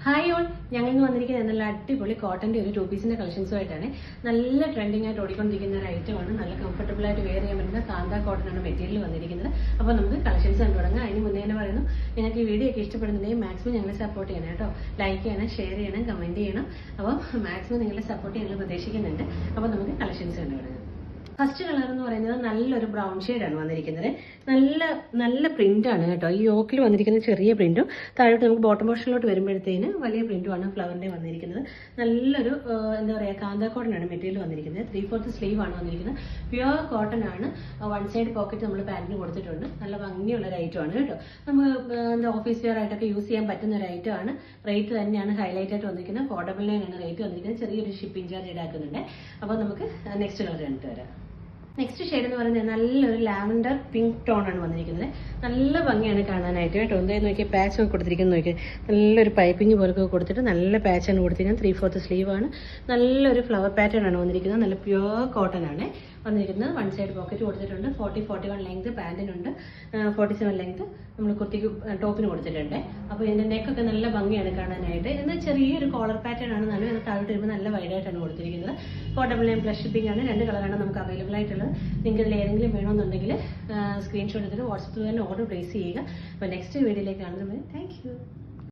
Hi all, ഞങ്ങൾ ഇന്ന് വന്നിരിക്കുന്നത് നല്ല അടിപൊളി കോട്ടന്റെ ഒരു 2 പീസിന്റെ കളക്ഷൻസുമായിട്ടാണ്. നല്ല ട്രെൻഡിംഗ് ആയിട്ട് ഓടിക്കൊണ്ടിരിക്കുന്ന ഒരു ഐറ്റമാണ്. നല്ല കംഫർട്ടബിൾ ആയിട്ട് വെയർ ചെയ്യാൻ പറ്റുന്ന കാന്ത കോട്ടൺ ആണ് മെറ്റീരിയൽ വന്നിരിക്കുന്നത്. അപ്പോൾ നമുക്ക് കളക്ഷൻസ് കണ്ടു തുടങ്ങാം. അതിന് മുന്നേ തന്നെ പറയുന്നു, നിങ്ങൾക്ക് ഈ വീഡിയോ ഒക്കെ ഇഷ്ടപ്പെടുന്നുണ്ടെങ്കിൽ മാക്സിമം ഞങ്ങളെ സപ്പോർട്ട് ചെയ്യണം കേട്ടോ. ലൈക്ക് ചെയ്യണം, ഷെയർ ചെയ്യണം, കമന്റ് ചെയ്യണം. അപ്പോൾ മാക്സിമം നിങ്ങളെ സപ്പോർട്ട് ഞങ്ങൾ പ്രതീക്ഷിക്കുന്നുണ്ട്. അപ്പോൾ നമുക്ക് കളക്ഷൻസ് കണ്ടു തുടങ്ങാം. ഫസ്റ്റ് കളർ എന്ന് പറയുന്നത് നല്ലൊരു ബ്രൗൺ ഷെയ്ഡാണ് വന്നിരിക്കുന്നത്. നല്ല പ്രിന്റ് ആണ് കേട്ടോ. ഈ യോക്കിൽ വന്നിരിക്കുന്ന ചെറിയ പ്രിന്റും താഴോട്ട് നമുക്ക് ബോട്ടം പോർഷനിലോട്ട് വരുമ്പോഴത്തേന് വലിയ പ്രിന്റുമാണ് ഫ്ലവറിന്റെ വന്നിരിക്കുന്നത്. നല്ലൊരു എന്താ പറയുക, കാന്ത കോട്ടൺ ആണ് മെറ്റീരിയൽ വന്നിരിക്കുന്നത്. 3/4 സ്ലീവ് ആണ് വന്നിരിക്കുന്നത്. പ്യുവർ കോട്ടൺ ആണ്. വൺ സൈഡ് പോക്കറ്റ് നമ്മൾ പാന്റിന് കൊടുത്തിട്ടുണ്ട്. നല്ല ഭംഗിയുള്ള ഒരു ഐറ്റം ആണ് കേട്ടോ. നമുക്ക് എന്താ ഓഫീസ് വെയർ ആയിട്ടൊക്കെ യൂസ് ചെയ്യാൻ പറ്റുന്ന ഒരു ഐറ്റം ആണ്. റേറ്റ് തന്നെയാണ് ഹൈലൈറ്റ് ആയിട്ട് വന്നിരിക്കുന്നത്. 499 ആണ് റേറ്റ് വന്നിരിക്കുന്നത്. ചെറിയൊരു ഷിപ്പിംഗ് ചാർജ് ഈടാക്കുന്നുണ്ട്. അപ്പോൾ നമുക്ക് നെക്സ്റ്റ് കളർ കണ്ടിട്ട് വരാം. നെക്സ്റ്റ് ഷെയ്ഡ് എന്ന് പറയുന്നത് നല്ലൊരു ലാവൻഡർ പിങ്ക് ടോൺ ആണ് വന്നിരിക്കുന്നത്. നല്ല ഭംഗിയാണ് കാണാനായിട്ട് കേട്ടോ. എന്തായാലും നോക്കിയാൽ പാച്ച് ഒക്കെ കൊടുത്തിരിക്കുന്നത് നോക്കിയാൽ നല്ലൊരു പൈപ്പിംഗ് പോലൊക്കെ കൊടുത്തിട്ട് നല്ല പാച്ചാണ് കൊടുത്തിരിക്കുന്നത്. 3/4 സ്ലീവ് ആണ്. നല്ലൊരു ഫ്ലവർ പാറ്റേൺ ആണ് വന്നിരിക്കുന്നത്. നല്ല പ്യുവർ കോട്ടൺ ആണ് വന്നിരിക്കുന്നത്. വൺ സൈഡ് പോക്കറ്റ് കൊടുത്തിട്ടുണ്ട്. 40-41 ലെങ്ത് പാന്റിനുണ്ട്. 47 ലെങ്ത് നമ്മൾ കുർത്തിക്ക് ടോപ്പിന് കൊടുത്തിട്ടുണ്ട്. അപ്പോൾ ഇതിന്റെ നെക്കൊക്കെ നല്ല ഭംഗിയാണ് കാണാനായിട്ട്. എന്നാൽ ചെറിയൊരു കോളർ പാറ്റേൺ ആണ്. നല്ല താഴോട്ട് വരുമ്പോൾ നല്ല വൈഡായിട്ടാണ് കൊടുത്തിരിക്കുന്നത്. 499 പ്ലസ് ഷിപ്പിംഗ് ആണ്. 2 കളറാണ് നമുക്ക് അവൈലബിൾ ആയിട്ടുള്ളത്. നിങ്ങൾക്ക് ഇതിൽ ഏതെങ്കിലും വേണമെന്നുണ്ടെങ്കിൽ സ്ക്രീൻഷോട്ട് എടുത്തിട്ട് വാട്സപ്പിൽ തന്നെ ഓർഡർ പ്ലേസ് ചെയ്യുക. അപ്പോൾ നെക്സ്റ്റ് വീഡിയോയിലേക്ക് കാണുന്നത്. Thank you.